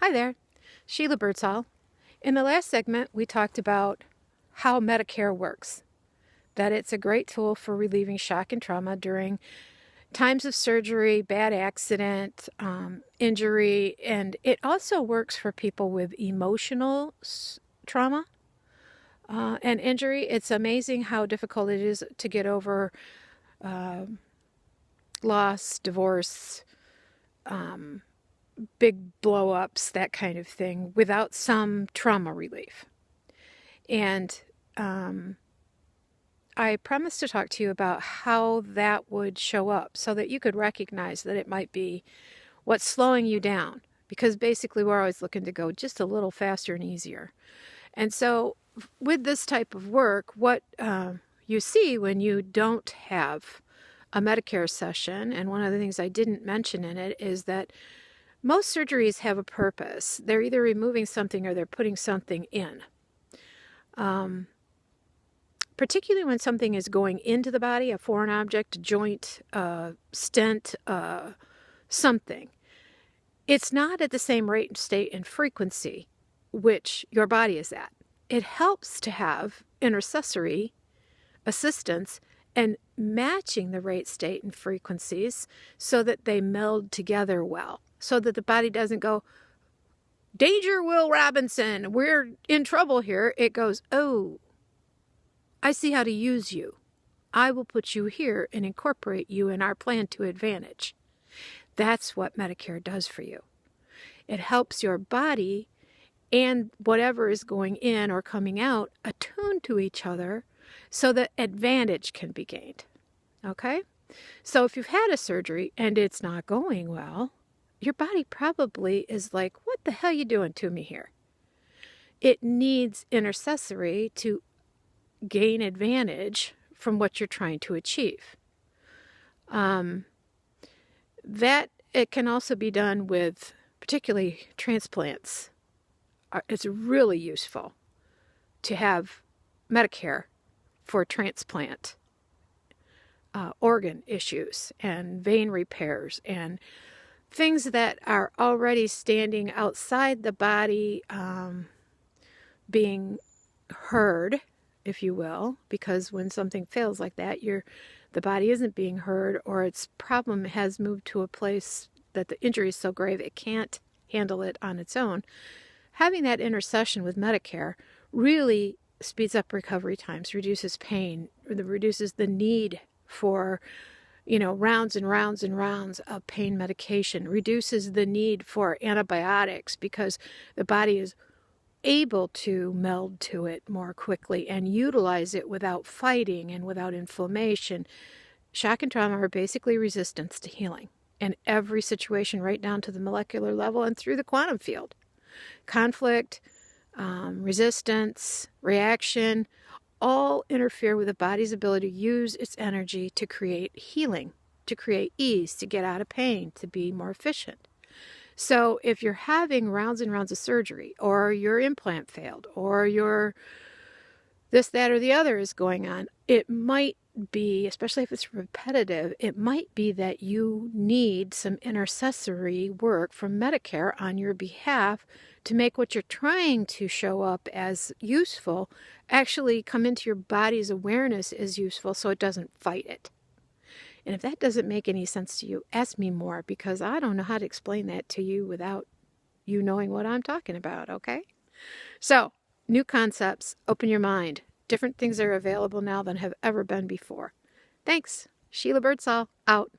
Hi there, Sheila Birdsall. In the last segment, we talked about how MetaCare works, that it's a great tool for relieving shock and trauma during times of surgery, bad accident, injury, and it also works for people with emotional trauma and injury. It's amazing how difficult it is to get over loss, divorce, big blow-ups, that kind of thing, without some trauma relief. And I promised to talk to you about how that would show up so that you could recognize that it might be what's slowing you down, because basically we're always looking to go just a little faster and easier. And so with this type of work, what you see when you don't have a MetaCare session, and one of the things I didn't mention in it is that most surgeries have a purpose. They're either removing something or they're putting something in. Particularly when something is going into the body, a foreign object, a joint, a stent, something. It's not at the same rate, state, and frequency which your body is at. It helps to have intercessory assistance and matching the rate, state, and frequencies so that they meld together well, so that the body doesn't go, "Danger, Will Robinson, we're in trouble here." It goes, "Oh, I see how to use you. I will put you here and incorporate you in our plan to advantage." That's what MetaCare does for you. It helps your body and whatever is going in or coming out attune to each other so that advantage can be gained. Okay? So if you've had a surgery and it's not going well, your body probably is like, "What the hell are you doing to me here?" It needs intercessory to gain advantage from what you're trying to achieve. That it can also be done with particularly transplants. It's really useful to have MetaCare for transplant organ issues and vein repairs and things that are already standing outside the body, being heard, if you will, because when something fails like that, the body isn't being heard, or its problem has moved to a place that the injury is so grave it can't handle it on its own. Having that intercession with MetaCare really speeds up recovery times, reduces pain, reduces the need for rounds and rounds and rounds of pain medication, reduces the need for antibiotics because the body is able to meld to it more quickly and utilize it without fighting and without inflammation. Shock and trauma are basically resistance to healing in every situation, right down to the molecular level and through the quantum field. Conflict, resistance, reaction, all interfere with the body's ability to use its energy to create healing, to create ease, to get out of pain, to be more efficient. So if you're having rounds and rounds of surgery, or your implant failed, or your this, that, or the other is going on, it might be, especially if it's repetitive, it might be that you need some intercessory work from MetaCare on your behalf to make what you're trying to show up as useful actually come into your body's awareness as useful so it doesn't fight it. And if that doesn't make any sense to you, ask me more, because I don't know how to explain that to you without you knowing what I'm talking about, okay? So, new concepts, open your mind. Different things are available now than have ever been before. Thanks. Sheila Birdsall, out.